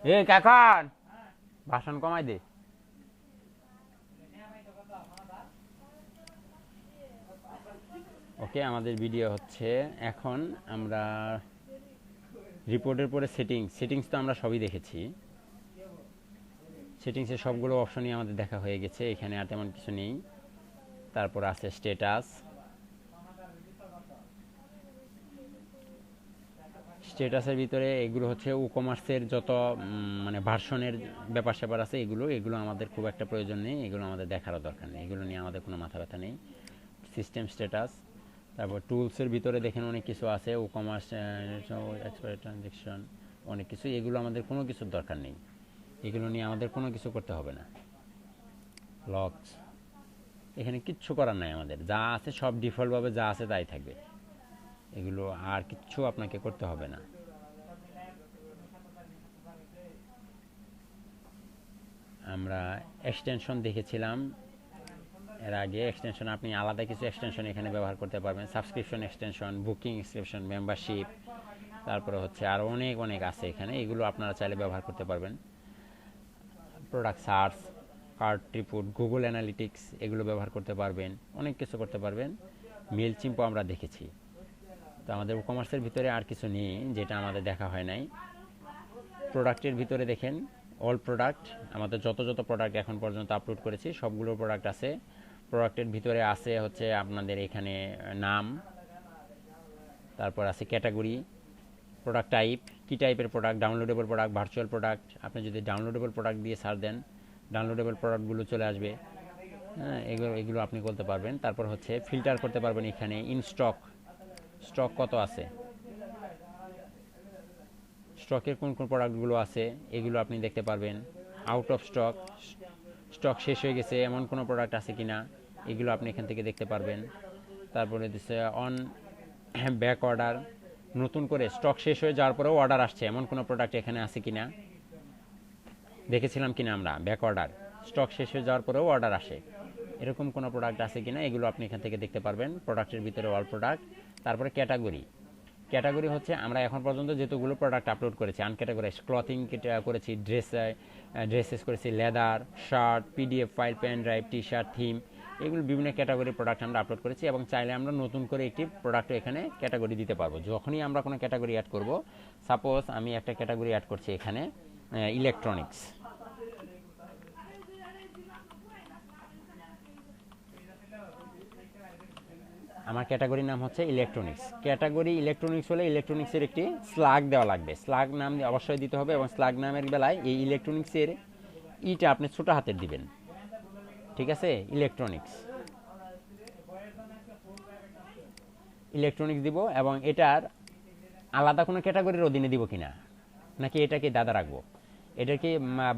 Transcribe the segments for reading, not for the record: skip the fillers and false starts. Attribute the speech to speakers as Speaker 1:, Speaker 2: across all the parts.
Speaker 1: এ কাকান ভাষণ কমাই দে। ওকে, আমাদের ভিডিও হচ্ছে এখন। আমরা রিপোর্টের পরে সেটিংস তো আমরা সবই দেখেছি। সেটিংসের সবগুলো অপশনই আমাদের দেখা হয়ে গেছে, এখানে আর তেমন কিছু নেই। তারপর আছে স্ট্যাটাসের ভিতরে এগুলো হচ্ছে WooCommers যত মানে ভার্সনের ব্যাপার স্যাপার আছে, এগুলো আমাদের খুব একটা প্রয়োজন নেই, এগুলো আমাদের দেখারও দরকার নেই, এগুলো নিয়ে আমাদের কোনো মাথা ব্যথা নেই। সিস্টেম স্ট্যাটাস, তারপর টুলসের ভিতরে দেখেন অনেক কিছু আছে, WooCommers এক্সপায়ার ট্রানজ্যাকশন, অনেক কিছু, এগুলো আমাদের কোনো কিছুর দরকার নেই, এগুলো নিয়ে আমাদের কোনো কিছু করতে হবে না। লকস, এখানে কিচ্ছু করার নাই, আমাদের যা আছে সব ডিফল্টভাবে যা আছে তাই থাকবে, এগুলো আর কিচ্ছু আপনাকে করতে হবে না। আমরা এক্সটেনশন দেখেছিলাম এর আগে, এক্সটেনশন আপনি আলাদা কিছু এক্সটেনশন এখানে ব্যবহার করতে পারবেন, subscription extension, booking extension, membership, তারপরে হচ্ছে আরও অনেক অনেক আছে এখানে, এগুলো আপনারা চাইলে ব্যবহার করতে পারবেন। Product search, cart report, Google analytics, এগুলো ব্যবহার করতে পারবেন, অনেক কিছু করতে পারবেন। মেল চিম্পো আমরা দেখেছি। তো আমাদের WooCommers ভিতরে আর কিছু নেই যেটা আমাদের দেখা হয় নাই। প্রোডাক্টের ভিতরে দেখেন অল প্রোডাক্ট, আমাদের যত যত প্রোডাক্ট এখন পর্যন্ত আপলোড করেছি সবগুলো প্রোডাক্ট আছে। প্রোডাক্টের ভিতরে আছে হচ্ছে আপনাদের এখানে নাম, তারপর আছে ক্যাটাগরি, প্রোডাক্ট টাইপ, কী টাইপের product, downloadable product, virtual product. আপনি যদি ডাউনলোডেবল প্রোডাক্ট দিয়ে সার্চ দেন ডাউনলোডেবল প্রোডাক্টগুলো চলে আসবে। হ্যাঁ, এগুলো আপনি করতে পারবেন। তারপর হচ্ছে ফিল্টার করতে পারবেন এখানে, ইন স্টক কত আছে, স্টকের কোন কোন প্রোডাক্টগুলো আছে এগুলো আপনি দেখতে পারবেন। আউট অফ স্টক শেষ হয়ে গেছে এমন কোনো প্রোডাক্ট আছে কিনা এগুলো আপনি এখান থেকে দেখতে পারবেন। তারপরে দিচ্ছে অন ব্যাক অর্ডার, নতুন করে স্টক শেষ হয়ে যাওয়ার পরেও অর্ডার আসছে এমন কোনো প্রোডাক্ট এখানে আছে কিনা, দেখেছিলাম কিনা আমরা ব্যাক অর্ডার, স্টক শেষ হয়ে যাওয়ার পরেও অর্ডার আসে, এরকম কোনো প্রোডাক্ট আছে কিনা এগুলো আপনি এখান থেকে দেখতে পারবেন। প্রোডাক্টের ভিতরে অল প্রোডাক্ট। তারপরে ক্যাটাগরি হচ্ছে আমরা এখন পর্যন্ত যেতগুলো প্রোডাক্ট আপলোড করেছি আনক্যাটাগরাইজ, ক্লথিং করেছি, ড্রেসেস করেছি, leather, shirt, PDF file, pen drive, T shirt, theme, এগুলো বিভিন্ন ক্যাটাগরি প্রোডাক্ট আমরা আপলোড করেছি এবং চাইলে আমরা নতুন করে একটি প্রোডাক্ট এখানে ক্যাটাগরি দিতে পারবো যখনই আমরা কোনো ক্যাটাগরি অ্যাড করব। সাপোজ আমি একটা ক্যাটাগরি অ্যাড করছি এখানে ইলেকট্রনিক্স, আমার ক্যাটাগরির নাম হচ্ছে ইলেকট্রনিক্স। ক্যাটাগরি ইলেকট্রনিক্স হলে ইলেকট্রনিক্সের একটি স্লাগ দেওয়া লাগবে, স্লাগ নাম অবশ্যই দিতে হবে এবং স্লাগ নামের বেলায় এই ইলেকট্রনিক্সের ইটা আপনি ছোট হাতের দিবেন, ঠিক আছে। ইলেকট্রনিক্স দিব এবং এটার আলাদা কোনো ক্যাটাগরির অধীনে দিব কিনা, নাকি এটাকে দাদা রাখবো, এটাকে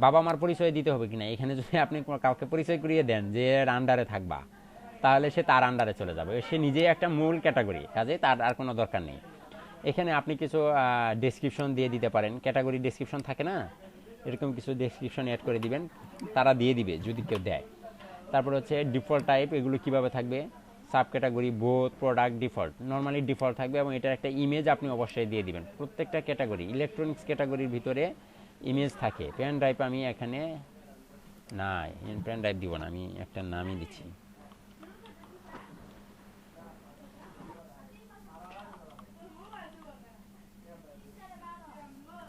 Speaker 1: বাবা মার পরিচয় দিতে হবে কিনা। এখানে যদি আপনি কাউকে পরিচয় করিয়ে দেন যে এর আন্ডারে থাকবা, তাহলে সে তার আন্ডারে চলে যাবে, সে নিজেই একটা মূল ক্যাটাগরি, কাজে তার আর কোনো দরকার নেই। এখানে আপনি কিছু ডেসক্রিপশন দিয়ে দিতে পারেন, ক্যাটাগরি ডেসক্রিপশন থাকে না, এরকম কিছু ডেসক্রিপশন অ্যাড করে দিবেন, তারা দিয়ে দিবে যদি কেউ দেয়। তারপর হচ্ছে ডিফল্ট টাইপ, এগুলো কিভাবে থাকবে, sub category, both, product, default, normally default থাকবে এবং এটার একটা ইমেজ আপনি অবশ্যই দিয়ে দিবেন। প্রত্যেকটা ক্যাটাগরি ইলেকট্রনিক্স ক্যাটাগরির ভিতরে ইমেজ থাকে। পেন ড্রাইভ আমি এখানে না, পেন ড্রাইভ দিব না, আমি একটা নামই দিচ্ছি,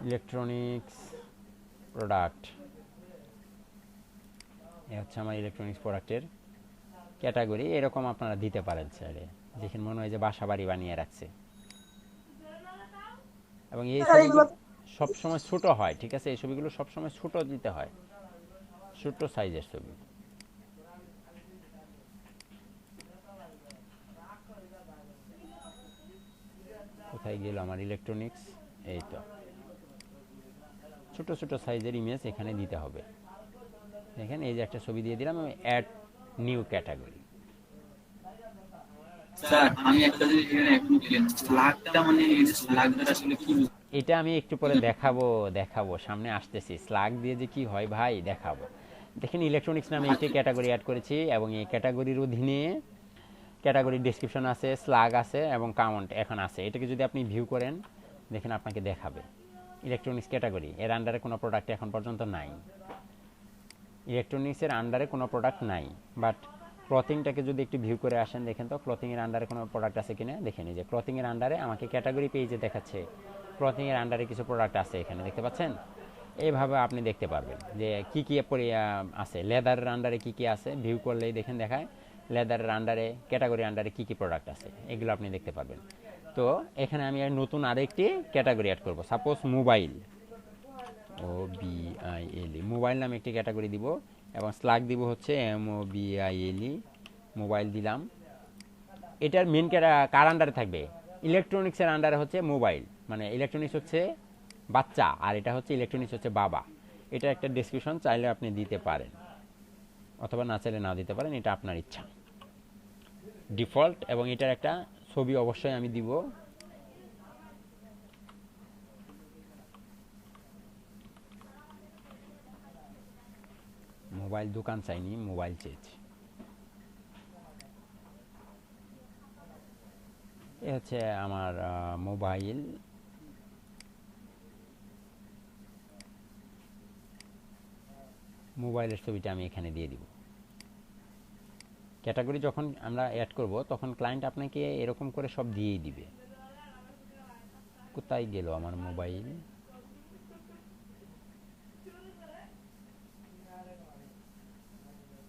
Speaker 1: ইলেকট্রনিক্স প্রোডাক্ট। এ হচ্ছে আমার ইলেকট্রনিক্স প্রোডাক্টের ক্যাটাগরি, এরকম আপনারা দিতে পারেন স্যারে, যেখানে মনে হয় যে বাসা বাড়ি বানিয়ে রাখছে। এবং এই ছবিগুলো সবসময় ছোট হয়, ঠিক আছে, এই ছবিগুলো সবসময় ছোট দিতে হয়, ছোট সাইজের ছবি। কোথায় গেল আমার ইলেকট্রনিক্স, এই তো ছোট ছোট সাইজের ইমেজ এখানে দিতে হবে। দেখেন এই যে একটা ছবি দিয়ে দিলাম, আমি অ্যাড নিউ ক্যাটাগরি।
Speaker 2: স্যার আমি একটা জিনিস এখানে এখনো ক্লিয়ার, স্লাগটা মানে এই যে স্লাগটা আসলে কি?
Speaker 1: এটা আমি একটু পরে দেখাবো সামনে আসতেছি, স্লাগ দিয়ে যে কি হয় ভাই দেখাবো। দেখেন ইলেকট্রনিক্স নামে একটি ক্যাটাগরি অ্যাড করেছি এবং এই ক্যাটাগরির অধীনে ক্যাটাগরি ডেসক্রিপশন আছে, স্লাগ আছে এবং কাউন্ট এখন আছে। এটাকে যদি আপনি ভিউ করেন দেখেন আপনাকে দেখাবে ইলেকট্রনিক্স ক্যাটাগরি এর আন্ডারে কোনো প্রোডাক্ট এখন পর্যন্ত নাই। ইলেকট্রনিক্সের আন্ডারে কোনো প্রোডাক্ট নাই, বাট ক্লথিংটাকে যদি একটু ভিউ করে আসেন, দেখেন তো ক্লথিংয়ের আন্ডারে কোনো প্রোডাক্ট আছে কিনা। দেখেন এই যে ক্লথিংয়ের আন্ডারে আমাকে ক্যাটাগরি পেজে দেখাচ্ছে ক্লথিংয়ের আন্ডারে কিছু প্রোডাক্ট আছে এখানে, দেখতে পাচ্ছেন। এইভাবে আপনি দেখতে পারবেন যে কী কী আছে, লেদারের আন্ডারে কী কী আছে, ভিউ করলেই দেখেন দেখায় লেদারের আন্ডারে ক্যাটাগরি আন্ডারে কী কী প্রোডাক্ট আছে, এগুলো আপনি দেখতে পারবেন। তো এখানে আমি নতুন আরেকটি ক্যাটাগরি অ্যাড করব, সাপোজ মোবাইল, OBILE মোবাইল নামে একটি ক্যাটাগরি দিব, এবং স্লাগ দিব হচ্ছে MOBILE, মোবাইল দিলাম। এটার মেন কার আন্ডারে থাকবে, ইলেকট্রনিক্সের আন্ডারে হচ্ছে মোবাইল, মানে ইলেকট্রনিক্স হচ্ছে বাচ্চা আর এটা হচ্ছে ইলেকট্রনিক্স হচ্ছে বাবা। এটা একটা ডেসক্রিপশন চাইলে আপনি দিতে পারেন অথবা না চাইলে না দিতে পারেন, এটা আপনার ইচ্ছা, ডিফল্ট। এবং এটার একটা ছবি অবশ্যই আমি দিব। মোবাইল দোকান চাইনি, মোবাইল চেয়েছি। এ হচ্ছে আমার মোবাইল। মোবাইলের ছবিটা আমি এখানে দিয়ে দিব। ক্যাটাগরি যখন আমরা অ্যাড করব তখন ক্লায়েন্ট আপনাকে এরকম করে সব দিয়েই দিবে। কোথায় গেল আমার মোবাইল?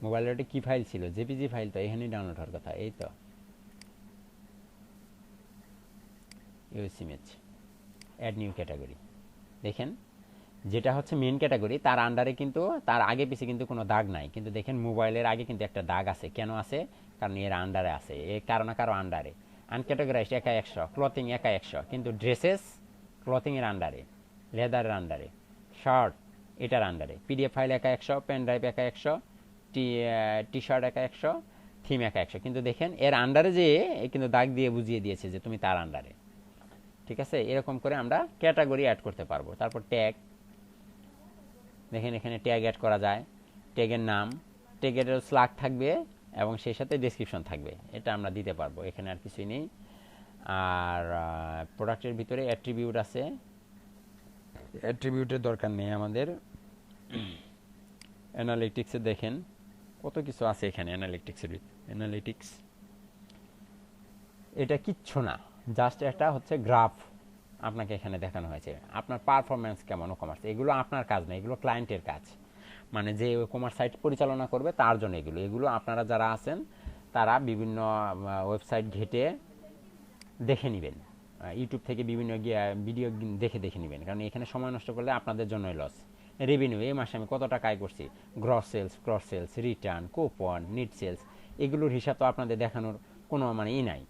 Speaker 1: মোবাইলের একটা কি ফাইল ছিল, জেপিজি ফাইল, তো এখানেই ডাউনলোড হওয়ার কথা। এই তো US image, add new category. দেখেন যেটা হচ্ছে মেন ক্যাটাগরি তার আন্ডারে কিন্তু তার আগে পিছে কিন্তু কোনো দাগ নাই, কিন্তু দেখেন মোবাইলের আগে কিন্তু একটা দাগ আছে। কেন আছে? কারণ এর আন্ডারে আছে, এ কারো না কারো আন্ডারে। আনক্যাটাগরাইজড একা 100, ক্লথিং একা 100, কিন্তু ড্রেসেস ক্লথিংয়ের আন্ডারে, লেদারের আন্ডারে, শার্ট এটার আন্ডারে, পিডিএফ ফাইল একা 100, পেন ড্রাইভ একা 100, টি শার্ট একা 100, থিম একা 100। কিন্তু দেখেন এর আন্ডারে যে কিন্তু দাগ দিয়ে বুঝিয়ে দিয়েছে যে তুমি তার আন্ডারে। ঠিক আছে, এরকম করে আমরা ক্যাটাগরি অ্যাড করতে পারবো। তারপর ট্যাগ, দেখেন এখানে ট্যাগ অ্যাড করা যায়। ট্যাগের নাম, ট্যাগের স্লাগ থাকবে এবং সেই সাথে ডেসক্রিপশন থাকবে, এটা আমরা দিতে পারবো। এখানে আর কিছুই নেই। আর প্রোডাক্টের ভিতরে অ্যাট্রিবিউট আছে, অ্যাট্রিবিউটের দরকার নেই আমাদের। অ্যানালিটিক্সে দেখেন কত কিছু আছে এখানে। অ্যানালিটিক্স এটা কিচ্ছু না, জাস্ট একটা হচ্ছে গ্রাফ আপনাকে এখানে দেখানো হয়েছে। আপনার পারফরমেন্স কেমন কমার্স, এগুলো আপনার কাজ না, এগুলো ক্লায়েন্টের কাজ। মানে যে কমার্স সাইট পরিচালনা করবে তার জন্য এগুলো আপনারা যারা আছেন তারা বিভিন্ন ওয়েবসাইট ঘেটে দেখে নেবেন, ইউটিউব থেকে বিভিন্ন ভিডিও দেখে নেবেন, কারণ এখানে সময় নষ্ট করলে আপনাদের জন্যই লস। রেভিনিউ, এই মাসে আমি কত টাকা আয় করছি, gross sales, return, coupon, net sales, এগুলোর হিসাব তো আপনাদের দেখানোর কোনো নাই,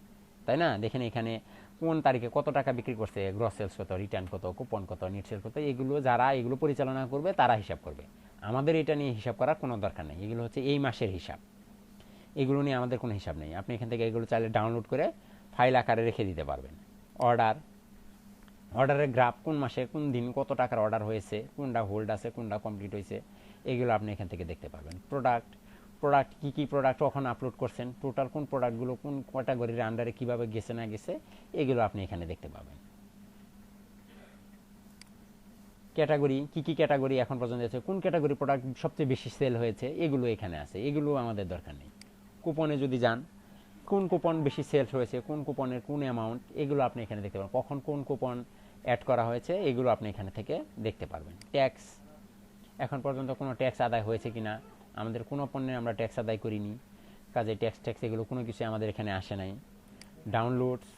Speaker 1: তাই না? দেখেন এখানে কোন তারিখে কত টাকা বিক্রি করছে, গ্রস সেলস কত, রিটার্ন কত, কুপন কত, নিট সেলস কত, এগুলো যারা এগুলো পরিচালনা করবে তারা হিসাব করবে। আমাদের এটা নিয়ে হিসাব করার কোনো দরকার নেই, এগুলো হচ্ছে এই মাসের হিসাব, এগুলো নিয়ে আমাদের কোনো হিসাব নেই। আপনি এখান থেকে এগুলো চাইলে ডাউনলোড করে ফাইল আকারে রেখে দিতে পারবেন। অর্ডারের গ্রাফ, কোন মাসে কোন দিন কত টাকার অর্ডার হয়েছে, কোনটা হোল্ড আছে, কোনটা কমপ্লিট হয়েছে, এগুলো আপনি এখান থেকে দেখতে পারবেন। প্রোডাক্ট কী প্রোডাক্ট কখন আপলোড করছেন, টোটাল কোন প্রোডাক্টগুলো কোন ক্যাটাগরির আন্ডারে কীভাবে গেছে না গেছে, এগুলো আপনি এখানে দেখতে পাবেন। ক্যাটাগরি, কী ক্যাটাগরি এখন পর্যন্ত আছে, কোন ক্যাটাগরি প্রোডাক্ট সবচেয়ে বেশি সেল হয়েছে, এগুলো এখানে আছে, এগুলো আমাদের দরকার নেই। কুপনে যদি যান, কোন কুপন বেশি সেলস হয়েছে, কোন কুপনের কোন অ্যামাউন্ট, এগুলো আপনি এখানে দেখতে পারবেন। কখন কোন কুপন অ্যাড করা হয়েছে, এগুলো আপনি এখানে থেকে দেখতে পারবেন। ট্যাক্স, এখন পর্যন্ত কোনো ট্যাক্স আদায় হয়েছে কিনা, আমাদের কোনো পণ্যে আমরা ট্যাক্স আদায় করিনি, কাজে ট্যাক্স এগুলো কোনো কিছু আমাদের এখানে আসে নাই। ডাউনলোডস,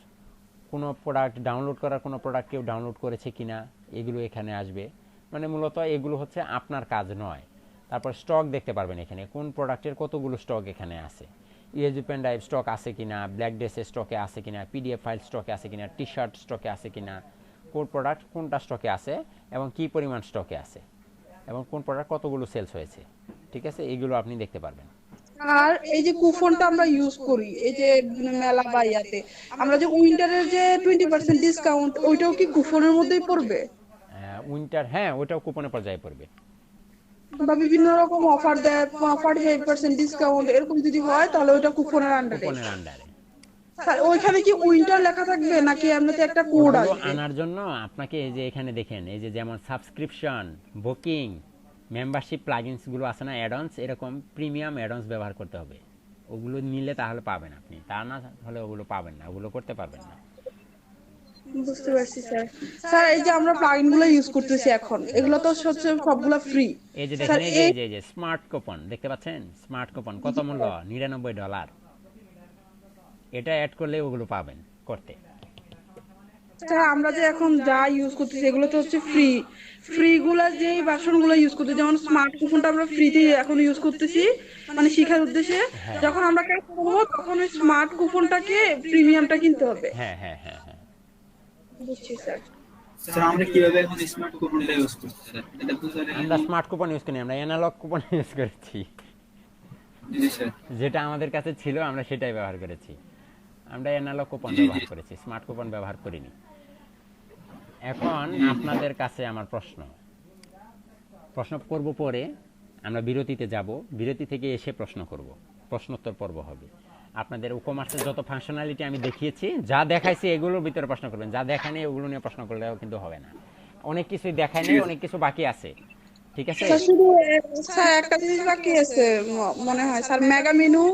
Speaker 1: কোনো প্রোডাক্ট ডাউনলোড করার কোনো প্রোডাক্ট কেউ ডাউনলোড করেছে কিনা, এগুলো এখানে আসবে। মানে মূলত এগুলো হচ্ছে আপনার কাজ নয়। তারপর স্টক দেখতে পারবেন এখানে, কোন প্রোডাক্টের কতগুলো স্টক এখানে আছে, ইউএসবি পেন ড্রাইভ স্টক আছে কিনা, ব্ল্যাক ড্রেসের স্টকে আছে কিনা, পিডিএফ ফাইল স্টকে আছে কিনা, টি শার্ট স্টকে আছে কিনা, কোন প্রোডাক্ট কোনটা স্টকে আছে এবং কি পরিমাণ স্টকে আছে, এবং কোন প্রোডাক্ট কতগুলো সেলস হয়েছে। ঠিক আছে, এগুলো আপনি দেখতে পারবেন।
Speaker 3: আর এই যে কুপনটা আমরা ইউজ করি এই যে মেলা বা ইয়াতে, আমরা যে উইন্টারের যে 20% ডিসকাউন্ট, ওইটাও কি কুপনের মধ্যেই পড়বে?
Speaker 1: উইন্টার, হ্যাঁ ওটাও কুপনের পর্যায়ে পড়বে।
Speaker 3: বা বিভিন্ন রকম অফার দেয়, 45% ডিসকাউন্ট, এরকম যদি হয় তাহলে ওইটা কুপনের আন্ডারে।
Speaker 1: কুপনের আন্ডারে
Speaker 3: স্যার ওইখানে কি উইন্টার লেখা থাকবে নাকি এমনিতে একটা কোড
Speaker 1: ওগুলো
Speaker 3: আসবে?
Speaker 1: আনার জন্য আপনাকে এই যে এখানে দেখেন, এই যে যেমন সাবস্ক্রিপশন, বুকিং, মেম্বারশিপ প্লাগইনস গুলো আছে না, অ্যাডঅনস, এরকম প্রিমিয়াম অ্যাডঅনস ব্যবহার করতে হবে। ওগুলো নিলে তাহলে পাবেন আপনি, তা না হলে ওগুলো পাবেন না, ওগুলো করতে পারবেন না।
Speaker 3: বুঝতে পারছি স্যার। স্যার এই যে আমরা প্লাগইন গুলো ইউজ করতেছি এখন, এগুলো তো হচ্ছে সবগুলা ফ্রি।
Speaker 1: এই যে
Speaker 3: স্যার
Speaker 1: দেখেন, এই যে এই যে এই যে স্মার্ট কুপন দেখতে পাচ্ছেন, স্মার্ট কুপন কত মূল্য, $99। এটা অ্যাড করলে ওগুলো পাবেন করতে।
Speaker 3: স্যার আমরা যে এখন যা ইউজ করতেছি এগুলো তো হচ্ছে ফ্রি। ফ্রি গুলা যেই ভার্সনগুলো ইউজ করতেছি, যেমন স্মার্ট কুপনটা আমরা ফ্রিতে এখন ইউজ করতেছি মানে শিখার উদ্দেশ্যে।
Speaker 1: হ্যাঁ
Speaker 3: যখন আমরা কাজ করবো তখন ওই স্মার্ট কুপনটাকে প্রিমিয়ামটা কিনতে হবে।
Speaker 1: হ্যাঁ হ্যাঁ হ্যাঁ হ্যাঁ।
Speaker 3: বুঝছি স্যার।
Speaker 2: স্যার আমরা কিভাবে এখন স্মার্ট কুপনটা ইউজ করছি স্যার, এটা তো স্যার
Speaker 1: আমরা স্মার্ট কুপন ইউজ করি, আমরা অ্যানালগ কুপন ইউজ করেছি।
Speaker 2: জি স্যার।
Speaker 1: যেটা আমাদের কাছে ছিল আমরা সেটাই ব্যবহার করেছি। আমরা অ্যানালগ কুপন
Speaker 2: জি,
Speaker 1: ব্যবহার
Speaker 2: জি।
Speaker 1: করেছি, স্মার্ট কুপন ব্যবহার করিনি। এখন
Speaker 2: জি, জি।
Speaker 1: আপনাদের কাছে আমার প্রশ্ন প্রশ্ন করব পরে, আমরা বিরতিতে যাব, বিরতি থেকে এসে প্রশ্ন করব, প্রশ্নোত্তর পর্ব হবে। আপনাদের WooCommers যত ফাংশনালিটি আমি দেখিয়েছি, যা দেখাইছি এগুলোর ভিতরে প্রশ্ন করবেন, যা দেখায়নি ওগুলো নিয়ে প্রশ্ন করলেও কিন্তু হবে না। অনেক কিছুই দেখায়নি, অনেক কিছু বাকি আছে, ঠিক আছে?
Speaker 3: স্যার শুধু স্যার একটা জিনিস বাকি আছে মনে হয় স্যার, মেগা মেনু।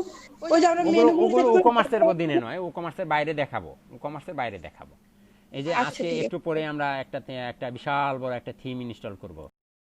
Speaker 3: ওই যে আমরা
Speaker 1: ওগুলো
Speaker 3: মেনুগুলো
Speaker 1: ওগুলো
Speaker 3: সেট করে
Speaker 1: WooCommers এর অধীনে নয়, WooCommers এর বাইরে দেখাবো, WooCommers এর বাইরে দেখাবো। এই যে
Speaker 3: আচ্ছা
Speaker 1: আজকে
Speaker 3: ঠিক
Speaker 1: একটু
Speaker 3: আছে।
Speaker 1: পরে আমরা একটা বিশাল বড় একটা থিম ইনস্টল করব।